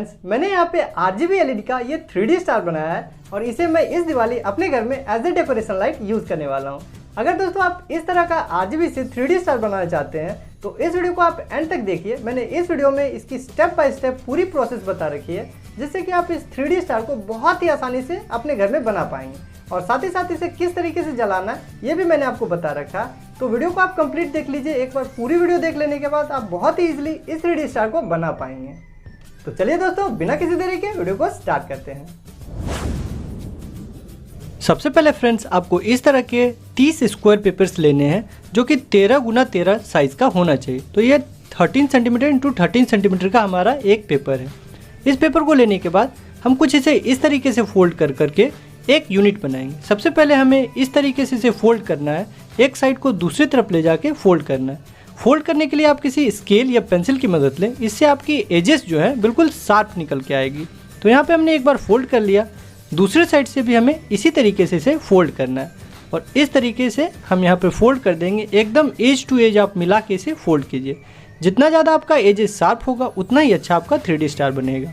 Friends, मैंने यहाँ पे RGB LED का ये 3D स्टार बनाया है और इसे मैं इस दिवाली अपने घर में as a decoration light use करने वाला हूँ। अगर दोस्तों आप इस तरह का RGB से 3D स्टार बनाना चाहते हैं तो इस वीडियो को आप एंड तक देखिए। मैंने इस वीडियो में इसकी स्टेप बाय स्टेप पूरी प्रोसेस बता रखी है, जिससे कि आप इस 3D स्टार को बहुत ही आसानी से अपने घर में बना पाएंगे और साथ ही साथ इसे किस तरीके से जलाना है ये भी मैंने आपको बता रखा। तो वीडियो को आप कंप्लीट देख लीजिए। एक बार पूरी वीडियो देख लेने के बाद आप बहुत ही इजीली इस 3D स्टार को बना पाएंगे। तो चलिए दोस्तों, बिना किसी देरी के वीडियो को स्टार्ट करते हैं। सबसे पहले फ्रेंड्स, आपको इस तरह के 30 स्क्वायर पेपर्स लेने हैं जो कि 13 गुना 13 साइज का होना चाहिए। तो ये 13 सेंटीमीटर इंटू 13 सेंटीमीटर का हमारा एक पेपर है। इस पेपर को लेने के बाद हम कुछ इसे इस तरीके से फोल्ड कर करके एक यूनिट बनाएंगे। सबसे पहले हमें इस तरीके से इसे फोल्ड करना है, एक साइड को दूसरी तरफ ले जाके फोल्ड करना है। फोल्ड करने के लिए आप किसी स्केल या पेंसिल की मदद लें, इससे आपकी एजेस जो है बिल्कुल शार्प निकल के आएगी। तो यहाँ पे हमने एक बार फोल्ड कर लिया, दूसरे साइड से भी हमें इसी तरीके से इसे फोल्ड करना है और इस तरीके से हम यहाँ पे फोल्ड कर देंगे। एकदम एज टू एज आप मिला के इसे फोल्ड कीजिए। जितना ज़्यादा आपका एजेस शार्प होगा उतना ही अच्छा आपका 3D स्टार बनेगा।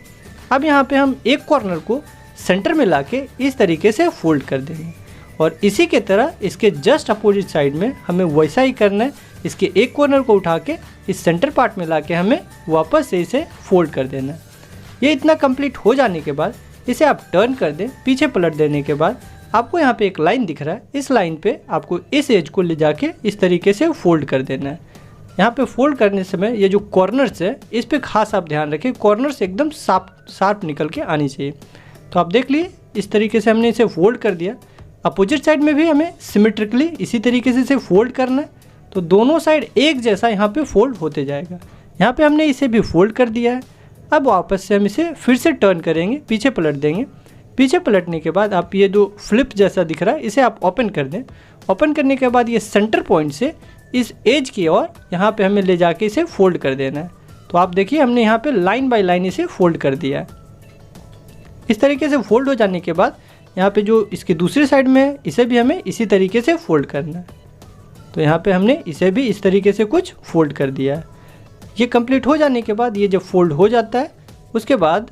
अब यहाँ पे हम एक कॉर्नर को सेंटर में लाके इस तरीके से फोल्ड कर देंगे और इसी के तरह इसके जस्ट अपोजिट साइड में हमें वैसा ही करना है। इसके एक कॉर्नर को उठा के इस सेंटर पार्ट में लाके हमें वापस से इसे फोल्ड कर देना है। ये इतना कंप्लीट हो जाने के बाद इसे आप टर्न कर दें। पीछे पलट देने के बाद आपको यहाँ पे एक लाइन दिख रहा है, इस लाइन पे आपको इस एज को ले जाके इस तरीके से फोल्ड कर देना है। यहाँ पे फोल्ड करने समय ये जो कॉर्नर्स है इस पे खास आप ध्यान रखें, कॉर्नर्स एकदम शार्प निकल के आनी चाहिए। तो आप देख लिए इस तरीके से हमने इसे फोल्ड कर दिया। अपोजिट साइड में भी हमें सिमेट्रिकली इसी तरीके से इसे फोल्ड करना है, तो दोनों साइड एक जैसा यहाँ पे फोल्ड होते जाएगा। यहाँ पे हमने इसे भी फोल्ड कर दिया है। अब वापस से हम इसे फिर से टर्न करेंगे, पीछे पलट देंगे। पीछे पलटने के बाद आप ये जो फ्लिप जैसा दिख रहा है इसे आप ओपन कर दें। ओपन करने के बाद ये सेंटर पॉइंट से इस एज की ओर यहाँ पे हमें ले जाके इसे फोल्ड कर देना है। तो आप देखिए हमने यहाँ पे लाइन बाय लाइन इसे फोल्ड कर दिया है। इस तरीके से फोल्ड हो जाने के बाद यहाँ पे जो इसकी दूसरी साइड में है इसे भी हमें इसी तरीके से फोल्ड करना है। तो यहाँ पे हमने इसे भी इस तरीके से कुछ फोल्ड कर दिया है। ये कंप्लीट हो जाने के बाद ये जब फोल्ड हो जाता है उसके बाद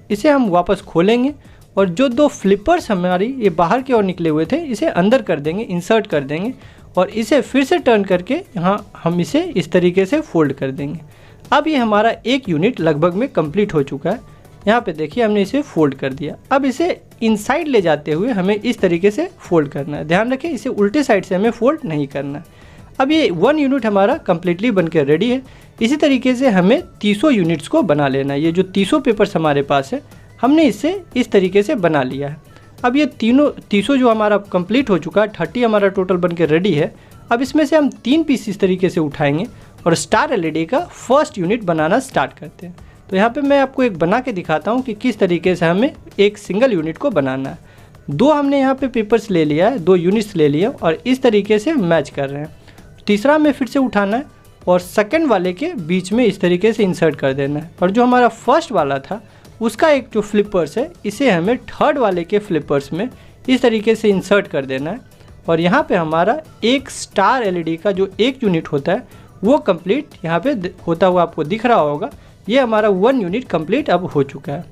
इसे हम वापस खोलेंगे और जो दो फ्लिपर्स हमारी ये बाहर की ओर निकले हुए थे इसे अंदर कर देंगे, इंसर्ट कर देंगे और इसे फिर से टर्न करके यहाँ हम इसे इस तरीके से फोल्ड कर देंगे। अब ये हमारा एक यूनिट लगभग में कंप्लीट हो चुका है। यहाँ पे देखिए हमने इसे फोल्ड कर दिया। अब इसे इनसाइड ले जाते हुए हमें इस तरीके से फोल्ड करना है। ध्यान रखें इसे उल्टे साइड से हमें फोल्ड नहीं करना है। अब ये 1 यूनिट हमारा कम्प्लीटली बनकर रेडी है। इसी तरीके से हमें 300 यूनिट्स को बना लेना है। ये जो 300 पेपर्स हमारे पास है हमने इसे इस तरीके से बना लिया है। अब ये 300 जो हमारा कंप्लीट हो चुका है, 30 हमारा टोटल बनकर रेडी है। अब इसमें से हम 3 पीस इस तरीके से उठाएंगे और स्टार LED का फर्स्ट यूनिट बनाना स्टार्ट करते हैं। तो यहाँ पे मैं आपको एक बना के दिखाता हूँ कि किस तरीके से हमें एक सिंगल यूनिट को बनाना है। 2 हमने यहाँ पे पेपर्स ले लिया है, 2 यूनिट्स ले लिया और इस तरीके से मैच कर रहे हैं। तीसरा हमें फिर से उठाना है और सेकंड वाले के बीच में इस तरीके से इंसर्ट कर देना है। और जो हमारा फर्स्ट वाला था उसका एक जो फ्लिपर्स है इसे हमें थर्ड वाले के फ्लिपर्स में इस तरीके से इंसर्ट कर देना है और यहाँ पे हमारा एक स्टार LED का जो एक यूनिट होता है वो कंप्लीट यहाँ पे होता हुआ आपको दिख रहा होगा। ये हमारा 1 यूनिट कंप्लीट अब हो चुका है।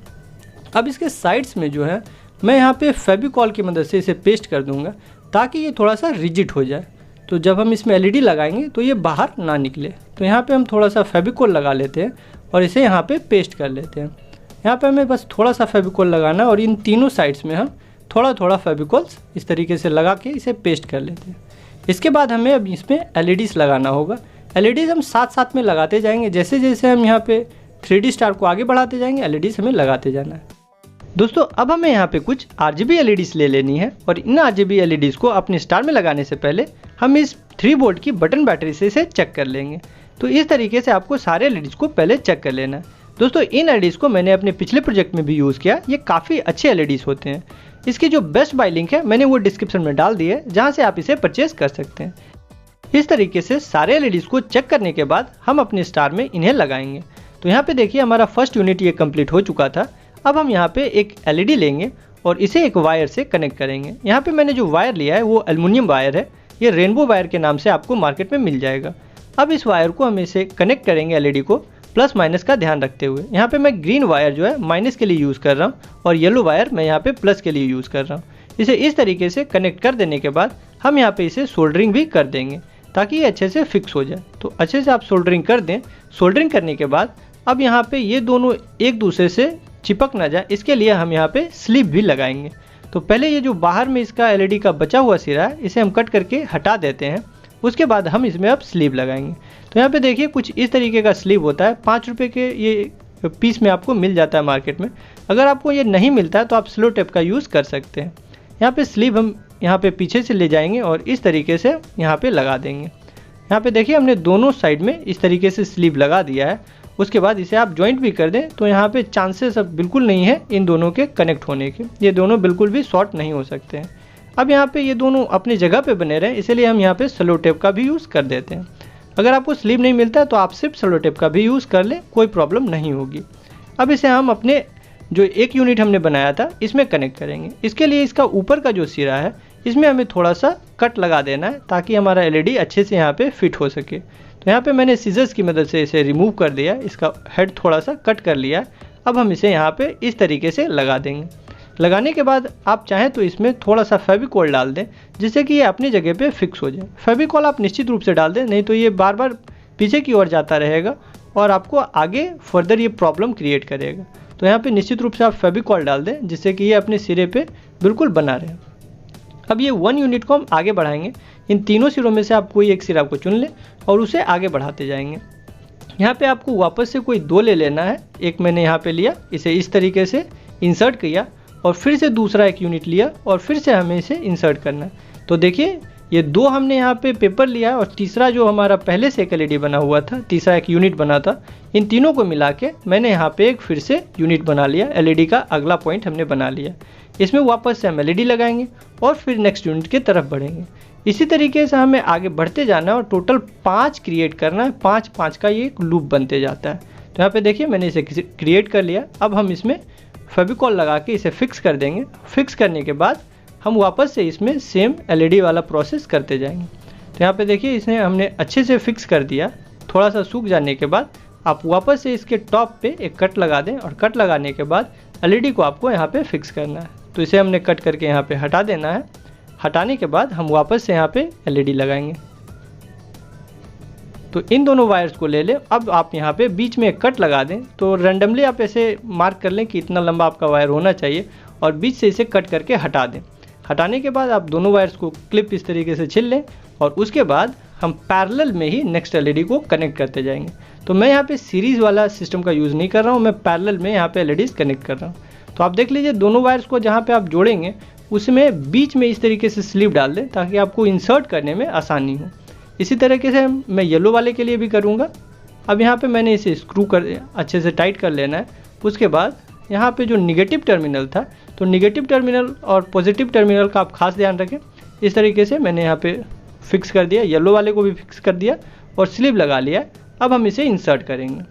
अब इसके साइड्स में जो है मैं यहाँ पे फेविकॉल की मदद से इसे पेस्ट कर दूँगा ताकि ये थोड़ा सा रिजिड हो जाए। तो जब हम इसमें LED लगाएंगे तो ये बाहर ना निकले। तो यहाँ पे हम थोड़ा सा फेविकॉल लगा लेते हैं और इसे यहाँ पे पेस्ट कर लेते हैं। यहाँ पे हमें बस थोड़ा सा फेविकॉल लगाना है और इन तीनों साइड्स में हम थोड़ा थोड़ा फेविकॉल्स इस तरीके से लगा के इसे पेस्ट कर लेते हैं। इसके बाद हमें अब इसमें LEDs लगाना होगा। LEDs हम साथ साथ में लगाते जाएंगे। जैसे जैसे हम यहाँ पे 3D स्टार को आगे बढ़ाते जाएंगे LEDs हमें लगाते जाना है। दोस्तों अब हमें यहाँ पे कुछ RGB LEDs ले लेनी है और इन RGB LEDs को अपने स्टार में लगाने से पहले हम इस 3 वोल्ट की बटन बैटरी से इसे चेक कर लेंगे। तो इस तरीके से आपको सारे LEDs को पहले चेक कर लेना है। दोस्तों इन LEDs को मैंने अपने पिछले प्रोजेक्ट में भी यूज़ किया। ये काफ़ी अच्छे LEDs होते हैं। इसकी जो बेस्ट बाय लिंक है मैंने वो डिस्क्रिप्शन में डाल दी है, जहाँ से आप इसे परचेज कर सकते हैं। इस तरीके से सारे LEDs को चेक करने के बाद हम अपने स्टार में इन्हें लगाएंगे। तो यहाँ पे देखिए हमारा फर्स्ट यूनिट ये कंप्लीट हो चुका था। अब हम यहाँ पे एक LED लेंगे और इसे एक वायर से कनेक्ट करेंगे। यहाँ पे मैंने जो वायर लिया है वो एल्युमिनियम वायर है। ये रेनबो वायर के नाम से आपको मार्केट में मिल जाएगा। अब इस वायर को हम इसे कनेक्ट करेंगे LED को। प्लस माइनस का ध्यान रखते हुए। यहाँ पे मैं ग्रीन वायर जो है माइनस के लिए यूज़ कर रहा हूँ और येलो वायर मैं यहाँ पे प्लस के लिए यूज़ कर रहा हूँ। इसे इस तरीके से कनेक्ट कर देने के बाद हम यहाँ पे इसे सोल्डरिंग भी कर देंगे ताकि ये अच्छे से फिक्स हो जाए। तो अच्छे से आप सोल्डरिंग कर दें। सोल्डरिंग करने के बाद अब यहाँ पे ये दोनों एक दूसरे से चिपक ना जाए, इसके लिए हम यहाँ पे स्लीव भी लगाएंगे। तो पहले ये जो बाहर में इसका एलईडी का बचा हुआ सिरा है इसे हम कट करके हटा देते हैं। उसके बाद हम इसमें अब स्लीव लगाएंगे। तो यहाँ पे देखिए कुछ इस तरीके का स्लीव होता है, 5 रुपये के ये पीस में आपको मिल जाता है मार्केट में। अगर आपको ये नहीं मिलता है तो आप स्लो टेप का यूज़ कर सकते हैं। यहाँ पे स्लीव हम यहाँ पे पीछे से ले जाएंगे और इस तरीके से यहाँ पे लगा देंगे। यहाँ पे देखिए हमने दोनों साइड में इस तरीके से स्लीव लगा दिया है। उसके बाद इसे आप जॉइंट भी कर दें तो यहाँ पे चांसेस अब बिल्कुल नहीं है इन दोनों के कनेक्ट होने के। ये दोनों बिल्कुल भी शॉर्ट नहीं हो सकते हैं। अब यहाँ पे ये दोनों अपनी जगह पे बने रहें इसलिए हम यहाँ पे सेलो टेप का भी यूज़ कर देते हैं। अगर आपको स्लीव नहीं मिलता है तो आप सिर्फ सेलो टेप का भी यूज़ कर लें, कोई प्रॉब्लम नहीं होगी। अब इसे हम अपने जो एक यूनिट हमने बनाया था इसमें कनेक्ट करेंगे। इसके लिए इसका ऊपर का जो सिरा है इसमें हमें थोड़ा सा कट लगा देना है ताकि हमारा एलईडी अच्छे से यहाँ पे फिट हो सके। तो यहाँ पे मैंने सीजर्स की मदद से इसे रिमूव कर दिया, इसका हेड थोड़ा सा कट कर लिया। अब हम इसे यहाँ पे इस तरीके से लगा देंगे। लगाने के बाद आप चाहें तो इसमें थोड़ा सा फेविकॉल डाल दें जिससे कि ये अपनी जगह पे फिक्स हो जाए। फेविकॉल आप निश्चित रूप से डाल दें, नहीं तो ये बार बार पीछे की ओर जाता रहेगा और आपको आगे फर्दर ये प्रॉब्लम क्रिएट करेगा। तो यहाँ पे निश्चित रूप से आप फेविकॉल डाल दें जिससे कि ये अपने सिरे पे बिल्कुल बना रहे। अब ये 1 यूनिट को हम आगे बढ़ाएंगे। इन तीनों सिरों में से आप कोई एक सिरा को चुन लें और उसे आगे बढ़ाते जाएंगे। यहाँ पे आपको वापस से कोई 2 ले लेना है। एक मैंने यहाँ पे लिया, इसे इस तरीके से इंसर्ट किया और फिर से दूसरा एक यूनिट लिया और फिर से हमें इसे इंसर्ट करना है। तो देखिए ये 2 हमने यहाँ पे पेपर लिया और तीसरा जो हमारा पहले से एक एलईडी बना हुआ था, तीसरा एक यूनिट बना था, इन तीनों को मिला के मैंने यहाँ पे एक फिर से यूनिट बना लिया। एलईडी का अगला पॉइंट हमने बना लिया। इसमें वापस से हम एलईडी लगाएंगे और फिर नेक्स्ट यूनिट की तरफ बढ़ेंगे। इसी तरीके से हमें आगे बढ़ते जाना है और टोटल 5 क्रिएट करना है। 5 का ये एक लूप बनते जाता है। तो यहाँ पे देखिए मैंने इसे क्रिएट कर लिया। अब हम इसमें फेविकॉल लगा के इसे फिक्स कर देंगे। फिक्स करने के बाद हम वापस से इसमें सेम एलईडी वाला प्रोसेस करते जाएंगे। तो यहाँ पे देखिए इसे हमने अच्छे से फिक्स कर दिया। थोड़ा सा सूख जाने के बाद आप वापस से इसके टॉप पे एक कट लगा दें और कट लगाने के बाद एलईडी को आपको यहाँ पे फिक्स करना है। तो इसे हमने कट करके यहाँ पे हटा देना है। हटाने के बाद हम वापस से यहाँ पे एलईडी लगाएंगे। तो इन दोनों वायर्स को ले लें। अब आप यहाँ पे बीच में एक कट लगा दें। तो रैंडमली आप ऐसे मार्क कर लें कि इतना लंबा आपका वायर होना चाहिए और बीच से इसे कट करके हटा दें। हटाने के बाद आप दोनों वायर्स को क्लिप इस तरीके से छिल लें और उसके बाद हम पैरेलल में ही नेक्स्ट एलईडी को कनेक्ट करते जाएंगे। तो मैं यहाँ पे सीरीज़ वाला सिस्टम का यूज़ नहीं कर रहा हूँ, मैं पैरेलल में यहाँ पे एलईडीज़ कनेक्ट कर रहा हूँ। तो आप देख लीजिए दोनों वायर्स को जहाँ पे आप जोड़ेंगे उसमें बीच में इस तरीके से स्लीव डाल दें ताकि आपको इंसर्ट करने में आसानी हो। इसी तरीके से मैं येलो वाले के लिए भी करूँगा। अब यहाँ पे मैंने इसे स्क्रू कर अच्छे से टाइट कर लेना है। उसके बाद यहाँ पे जो निगेटिव टर्मिनल था तो निगेटिव टर्मिनल और पॉजिटिव टर्मिनल का आप खास ध्यान रखें। इस तरीके से मैंने यहाँ पे फिक्स कर दिया, येलो वाले को भी फिक्स कर दिया और स्लीव लगा लिया। अब हम इसे इंसर्ट करेंगे।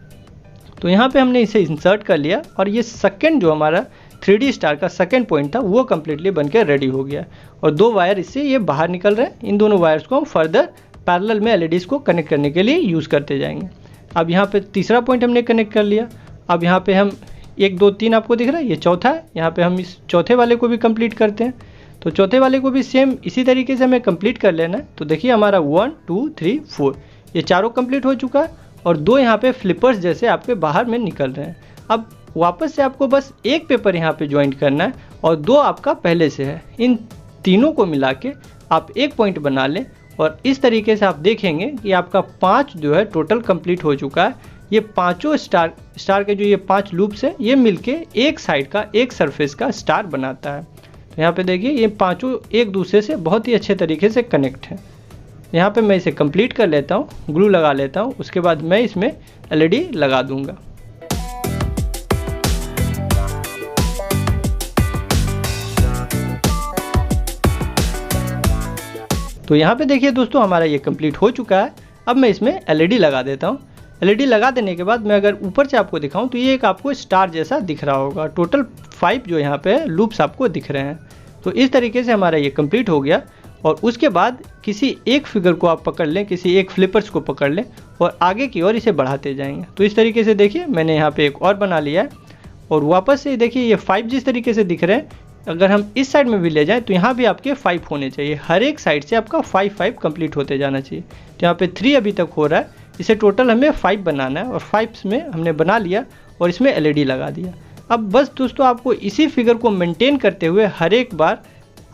तो यहाँ पे हमने इसे इंसर्ट कर लिया और ये सेकंड जो हमारा 3D स्टार का सेकंड पॉइंट था वो कम्प्लीटली बनकर रेडी हो गया और 2 वायर इससे ये बाहर निकल रहे हैं। इन दोनों वायर्स को हम फर्दर पैरेलल में एलईडीज़ को कनेक्ट करने के लिए यूज़ करते जाएंगे। अब यहाँ पे तीसरा पॉइंट हमने कनेक्ट कर लिया। अब यहाँ पे हम 1 2 3 आपको दिख रहा है, ये चौथा है। यहाँ पे हम इस चौथे वाले को भी कंप्लीट करते हैं। तो चौथे वाले को भी सेम इसी तरीके से हमें कंप्लीट कर लेना है। तो देखिए हमारा 1 2 3 4 ये चारों कंप्लीट हो चुका है और 2 यहाँ पे फ्लिपर्स जैसे आपके बाहर में निकल रहे हैं। अब वापस से आपको बस एक पेपर यहाँ पे ज्वाइंट करना है और 2 आपका पहले से है। इन तीनों को मिला के आप एक पॉइंट बना लें और इस तरीके से आप देखेंगे कि आपका 5 जो है टोटल कंप्लीट हो चुका है। ये पांचों स्टार के जो ये 5 लूप्स है ये मिलके एक साइड का एक सरफेस का स्टार बनाता है। तो यहाँ पे देखिए ये पांचों एक दूसरे से बहुत ही अच्छे तरीके से कनेक्ट हैं। यहाँ पे मैं इसे कंप्लीट कर लेता हूँ, ग्लू लगा लेता हूँ, उसके बाद मैं इसमें एलईडी लगा दूंगा। तो यहाँ पे देखिए दोस्तों हमारा ये कंप्लीट हो चुका है। अब मैं इसमें एलईडी लगा देता हूँ। एलईडी लगा देने के बाद मैं अगर ऊपर से आपको दिखाऊं तो ये एक आपको स्टार जैसा दिख रहा होगा। टोटल 5 जो यहाँ पे लूप्स आपको दिख रहे हैं। तो इस तरीके से हमारा ये कंप्लीट हो गया और उसके बाद किसी एक फिगर को आप पकड़ लें, किसी एक फ्लिपर्स को पकड़ लें और आगे की ओर इसे बढ़ाते जाएंगे। तो इस तरीके से देखिए मैंने यहाँ पे एक और बना लिया है और वापस से देखिए ये 5 जिस तरीके से दिख रहे हैं, अगर हम इस साइड में भी ले जाएं तो यहाँ भी आपके 5 होने चाहिए। हर एक साइड से आपका 5 कंप्लीट होते जाना चाहिए। तो यहाँ पे 3 अभी तक हो रहा है, इसे टोटल हमें 5 बनाना है और 5 में हमने बना लिया और इसमें LED लगा दिया। अब बस दोस्तों आपको इसी फिगर को मेंटेन करते हुए हर एक बार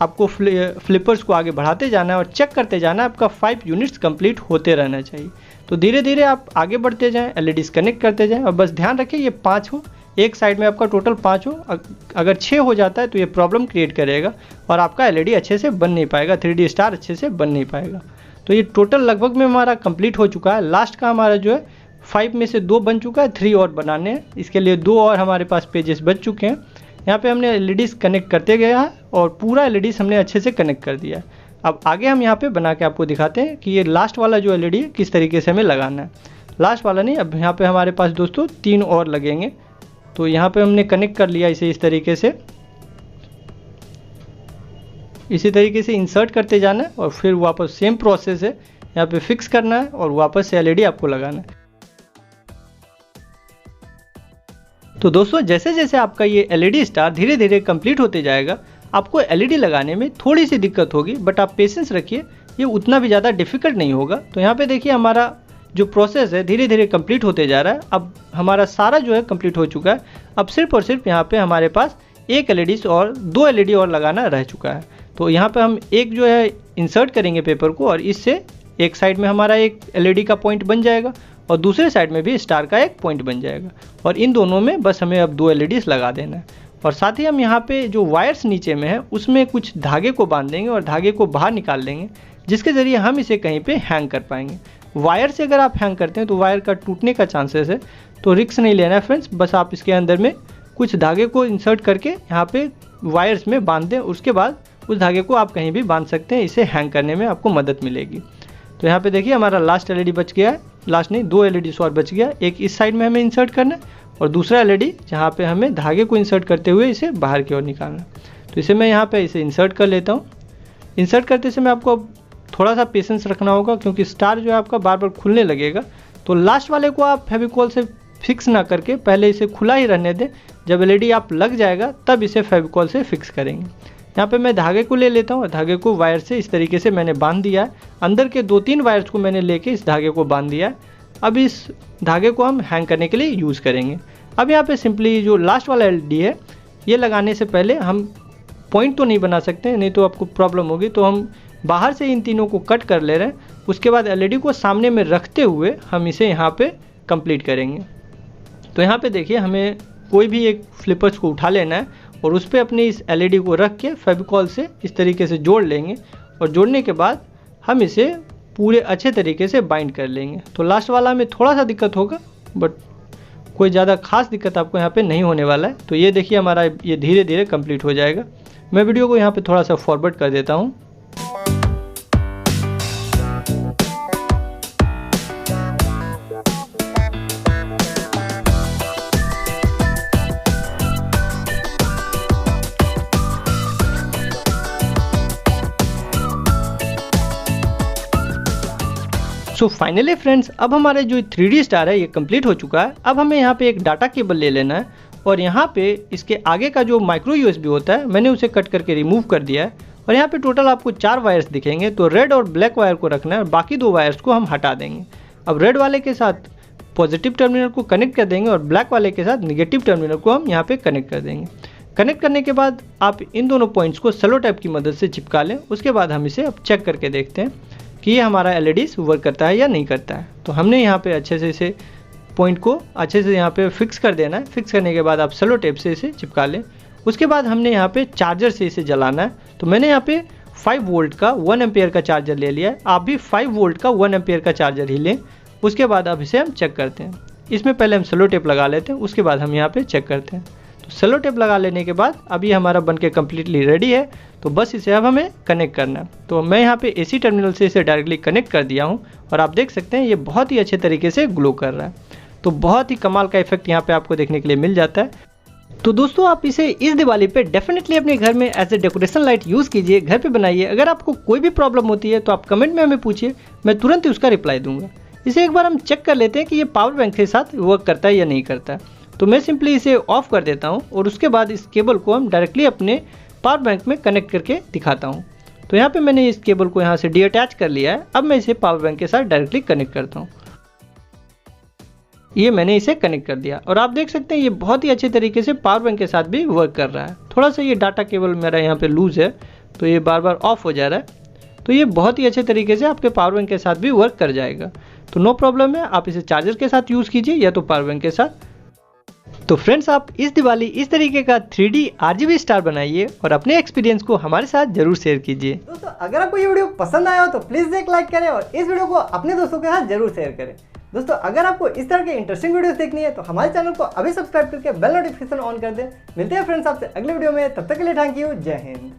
आपको फ्लिपर्स को आगे बढ़ाते जाना है और चेक करते जाना है, आपका 5 यूनिट्स कंप्लीट होते रहना चाहिए। तो धीरे धीरे आप आगे बढ़ते जाएं, LEDs कनेक्ट करते जाएं और बस ध्यान रखें ये 5 हो, एक साइड में आपका टोटल 5 हो। अगर 6 हो जाता है तो ये प्रॉब्लम क्रिएट करेगा और आपका LED अच्छे से बन नहीं पाएगा, 3D स्टार अच्छे से बन नहीं पाएगा। तो ये टोटल लगभग में हमारा कंप्लीट हो चुका है। लास्ट का हमारा जो है 5 में से 2 बन चुका है, 3 और बनाने हैं। इसके लिए 2 और हमारे पास पेजेस बच चुके हैं। यहाँ पे हमने LEDs कनेक्ट करते गया है और पूरा LEDs हमने अच्छे से कनेक्ट कर दिया है। अब आगे हम यहाँ पे बना के आपको दिखाते हैं कि ये लास्ट वाला जो LED है किस तरीके से हमें लगाना है। लास्ट वाला नहीं, अब यहाँ पे हमारे पास दोस्तों 3 और लगेंगे। तो यहाँ पे हमने कनेक्ट कर लिया इसे इस तरीके से, इसी तरीके से इंसर्ट करते जाना है और फिर वापस सेम प्रोसेस है, यहाँ पे फिक्स करना है और वापस से LED आपको लगाना है। तो दोस्तों जैसे जैसे आपका ये LED स्टार धीरे धीरे कंप्लीट होते जाएगा, आपको LED लगाने में थोड़ी सी दिक्कत होगी, बट आप पेशेंस रखिए, ये उतना भी ज़्यादा डिफिकल्ट नहीं होगा। तो यहाँ पे देखिए हमारा जो प्रोसेस है धीरे धीरे कंप्लीट होते जा रहा है। अब हमारा सारा जो है कंप्लीट हो चुका है। अब सिर्फ और सिर्फ यहाँ पे हमारे पास एक LEDs और 2 LED और लगाना रह चुका है। तो यहाँ पे हम एक जो है इंसर्ट करेंगे पेपर को और इससे एक साइड में हमारा एक LED का पॉइंट बन जाएगा और दूसरे साइड में भी स्टार का एक पॉइंट बन जाएगा और इन दोनों में बस हमें अब 2 LEDs लगा देना है। और साथ ही हम यहाँ पे जो वायर्स नीचे में है उसमें कुछ धागे को बांध देंगे और धागे को बाहर निकाल लेंगे, जिसके ज़रिए हम इसे कहीं पे हैंग कर पाएंगे। वायर से अगर आप हैंग करते हैं तो वायर का टूटने का चांसेस है, तो रिस्क नहीं लेना है फ्रेंड्स। बस आप इसके अंदर में कुछ धागे को इंसर्ट करके यहाँ पे वायर्स में बांध दें, उसके बाद उस धागे को आप कहीं भी बांध सकते हैं, इसे हैंग करने में आपको मदद मिलेगी। तो यहाँ पे देखिए हमारा लास्ट LED बच गया है, लास्ट नहीं 2 LEDs और बच गया। एक इस साइड में हमें इंसर्ट करना है और दूसरा LED जहाँ पे हमें धागे को इंसर्ट करते हुए इसे बाहर की ओर निकालना है। तो इसे मैं यहाँ पे इसे इंसर्ट कर लेता हूँ। इंसर्ट करते समय आपको थोड़ा सा पेशेंस रखना होगा क्योंकि स्टार जो है आपका बार बार खुलने लगेगा। तो लास्ट वाले को आप फेविकॉल से फिक्स ना करके पहले इसे खुला ही रहने दें, जब LED आप लग जाएगा तब इसे फेविकॉल से फिक्स करेंगे। यहाँ पे मैं धागे को ले लेता हूँ और धागे को वायर से इस तरीके से मैंने बांध दिया है। अंदर के 2-3 वायर्स को मैंने लेके इस धागे को बांध दिया है। अब इस धागे को हम हैंग करने के लिए यूज़ करेंगे। अब यहाँ पे सिंपली जो लास्ट वाला LED है ये लगाने से पहले हम पॉइंट तो नहीं बना सकते, नहीं तो आपको प्रॉब्लम होगी। तो हम बाहर से इन तीनों को कट कर ले रहे हैं, उसके बाद LED को सामने में रखते हुए हम इसे यहाँ पे कंप्लीट करेंगे। तो यहाँ पे देखिए हमें कोई भी एक फ्लिपर्स को उठा लेना है और उस पर अपनी इस LED को रख के फेविकॉल से इस तरीके से जोड़ लेंगे और जोड़ने के बाद हम इसे पूरे अच्छे तरीके से बाइंड कर लेंगे। तो लास्ट वाला में थोड़ा सा दिक्कत होगा, बट कोई ज़्यादा खास दिक्कत आपको यहाँ पे नहीं होने वाला है। तो ये देखिए हमारा ये धीरे धीरे कंप्लीट हो जाएगा। मैं वीडियो को यहाँ पे थोड़ा सा फॉरवर्ड कर देता हूँ। सो फाइनली फ्रेंड्स, अब हमारे जो 3D स्टार है ये कंप्लीट हो चुका है। अब हमें यहाँ पे एक डाटा केबल ले लेना है और यहाँ पे इसके आगे का जो माइक्रो USB होता है मैंने उसे कट करके रिमूव कर दिया है। और यहाँ पे टोटल आपको 4 वायर्स दिखेंगे, तो रेड और ब्लैक वायर को रखना है और बाकी 2 वायर्स को हम हटा देंगे। अब रेड वाले के साथ पॉजिटिव टर्मिनल को कनेक्ट कर देंगे और ब्लैक वाले के साथ निगेटिव टर्मिनल को हम यहाँ पे कनेक्ट कर देंगे। कनेक्ट करने के बाद आप इन दोनों पॉइंट्स को सेलो टेप की मदद से चिपका लें। उसके बाद हम इसे अब चेक करके देखते हैं कि ये हमारा LEDs वर्क करता है या नहीं करता है। तो हमने यहाँ पे अच्छे से इसे पॉइंट को अच्छे से यहाँ पे फिक्स कर देना है। फिक्स करने के बाद आप सेलो टेप से इसे चिपका लें। उसके बाद हमने यहाँ पे चार्जर से इसे जलाना है। तो मैंने यहाँ पे 5 वोल्ट का 1 एम्पेयर का चार्जर ले लिया है। आप भी 5 वोल्ट का 1 एम्पेयर का चार्जर ही लें। उसके बाद अब इसे हम चेक करते हैं। इसमें पहले हम सेलो टेप लगा लेते हैं, उसके बाद हम यहाँ पे चेक करते हैं। तो सेलो टेप लगा लेने के बाद अब ये हमारा बनके कम्प्लीटली रेडी है। तो बस इसे अब हमें कनेक्ट करना है। तो मैं यहाँ पे AC टर्मिनल से इसे डायरेक्टली कनेक्ट कर दिया हूँ और आप देख सकते हैं ये बहुत ही अच्छे तरीके से ग्लो कर रहा है। तो बहुत ही कमाल का इफेक्ट यहाँ पे आपको देखने के लिए मिल जाता है। तो दोस्तों आप इसे इस दिवाली पे डेफिनेटली अपने घर में as a decoration light use कीजिए, घर पे बनाइए। अगर आपको कोई भी प्रॉब्लम होती है तो आप कमेंट में हमें पूछिए, मैं तुरंत ही उसका रिप्लाई दूंगा। इसे एक बार हम चेक कर लेते हैं कि ये पावर बैंक के साथ वर्क करता है या नहीं करता है। तो मैं सिंपली इसे ऑफ कर देता हूँ और उसके बाद इस केबल को हम डायरेक्टली अपने पावर बैंक में कनेक्ट करके दिखाता हूँ। तो यहाँ पे मैंने इस केबल को यहाँ से डीअटैच कर लिया है। अब मैं इसे पावर बैंक के साथ डायरेक्टली कनेक्ट करता हूँ। ये मैंने इसे कनेक्ट कर दिया और आप देख सकते हैं ये बहुत ही अच्छे तरीके से पावर बैंक के साथ भी वर्क कर रहा है। थोड़ा सा ये डाटा केबल मेरा यहाँ पे लूज है तो ये बार बार ऑफ हो जा रहा है। तो ये बहुत ही अच्छे तरीके से आपके पावर बैंक के साथ भी वर्क कर जाएगा। तो नो प्रॉब्लम है, आप इसे चार्जर के साथ यूज़ कीजिए या तो पावर बैंक के साथ। तो फ्रेंड्स आप इस दिवाली इस तरीके का 3D RGB स्टार बनाइए और अपने एक्सपीरियंस को हमारे साथ जरूर शेयर कीजिए। दोस्तों अगर आपको ये वीडियो पसंद आया हो तो प्लीज़ एक लाइक करें और इस वीडियो को अपने दोस्तों के साथ जरूर शेयर करें। दोस्तों अगर आपको इस तरह के इंटरेस्टिंग वीडियोस देखनी है तो हमारे चैनल को अभी सब्सक्राइब करके बेल नोटिफिकेशन ऑन कर दें। मिलते हैं फ्रेंड्स आपसे अगले वीडियो में, तब तक के लिए थैंक यू, जय हिंद।